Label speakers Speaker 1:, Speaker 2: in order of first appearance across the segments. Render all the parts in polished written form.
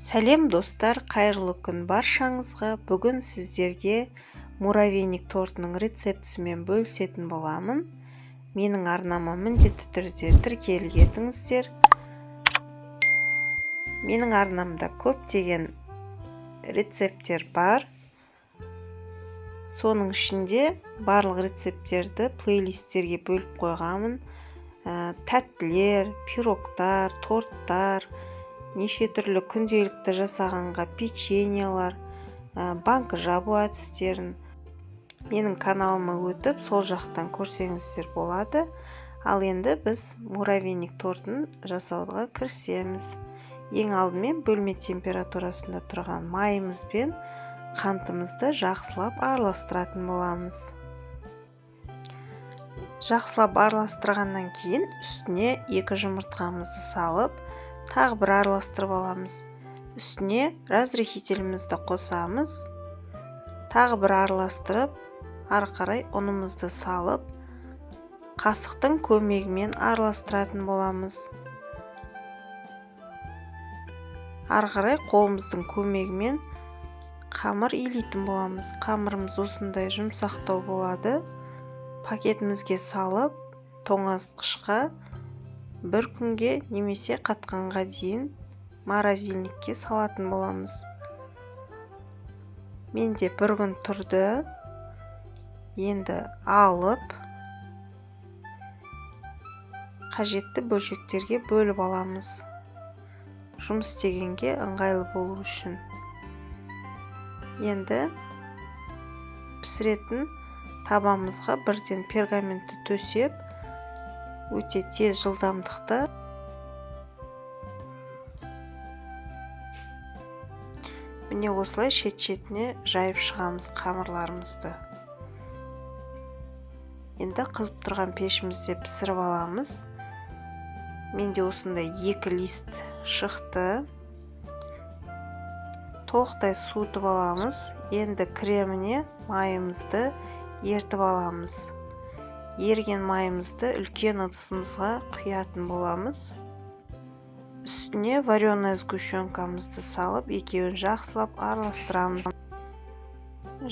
Speaker 1: Сәлем достар, қайырлы күн баршаңызға. Бүгін сіздерге муравейник тортының рецептісімен бөлісетін боламын. Менің арнама міндетті түрде тіркеліп етіңіздер. Менің арнамда көптеген рецепттер бар. Соның ішінде барлық рецепттерді плейлисттерге бөліп қойғанмын. Тәттілер, пирогтар, торттар, неше түрлі күнделікті жасағанға печеньелар, банка жабу әдістерін менің каналыма өтіп, сол жақтан көрсеңіздер болады. Ал енді біз муравейник тортын жасауға кірісеміз. Ең алдымен бөлме температурасында тұрған майымыз бен қантымызды жақсылап араластыратын боламыз. Жақсылап араластырғаннан кейін үстіне 2 жұмыртқамызды салып, тағы бір араластырып аламыз. Үстіне разрыхителімізді қосамыз. Тағы бір араластырып, ары қарай ұнымызды салып, қасықтың көмегімен араластыратын боламыз. Ары қарай қолымыздың көмегімен қамыр илейтін боламыз. Қамырымыз осындай жұмсақтау болады. Пакетімізге салып, тоңазытқышқа 1 күнге немесе қатқанға дейін морозильникке салатын боламыз. Менде 1 күн тұрды. Енді алып, қажетті бөлшектерге бөліп аламыз. Жұмыс істегенге ыңғайлы болу үшін. Енді пісіретін табамызға бірден пергаментті төсеп, өте тез жылдамдықта міне осылай шет-шетіне жайып шығамыз қамырларымызды. Енді қызып тұрған пешімізде пісіріп аламыз. Менде осындай 2 лист шықты. Толықтай суытып аламыз. Енді креміне майымызды ертіп аламыз. Ерген майымызды үлкен ыдысымызға құятын боламыз. Үстіне вареная сгущенкамызды салып, екеуін жақсылап араластырамыз.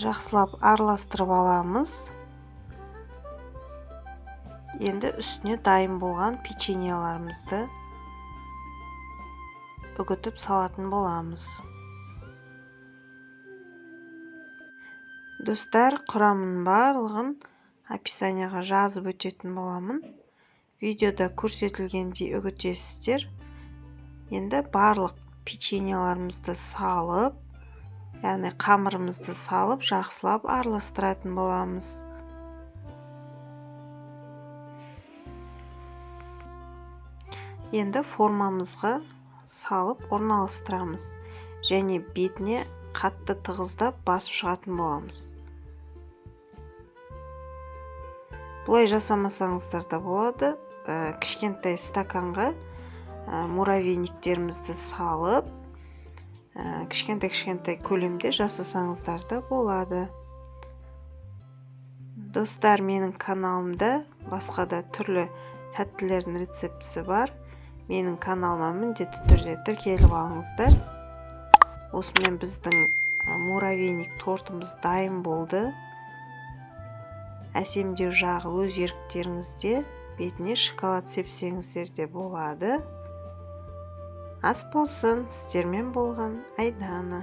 Speaker 1: Жақсылап араластырып аламыз. Енді үстіне дайын болған печеньеларымызды үгітіп салатын боламыз. Достар, құрамының барлығын описанияға жазып өтетін боламын. Видеода көрсетілгендей үгітесіздер. Енді барлық печеньеларымызды салып, яғни қамырымызды салып, жақсылап араластыратын боламыз. Енді формамызға салып орналастырамыз. Және бетіне қатты тығыздап басып шығатын боламыз. Бұлай жасамасаңыздар да болады. Кішкентай стаканға муравейниктерімізді салып, кішкентай көлемде жасасаңыздар да болады. Достар, менің каналымда басқа да түрлі тәттілердің рецептісі бар. Менің каналыма міндетті түрде тіркеліп алыңыздар. Осымен біздің муравейник тортымыз дайын болды. Әсемдеу жағы өз еріктеріңізде, бетіне шоколад сепсеңіздер де болады. Ас болсын, сіздермен болған Айдана.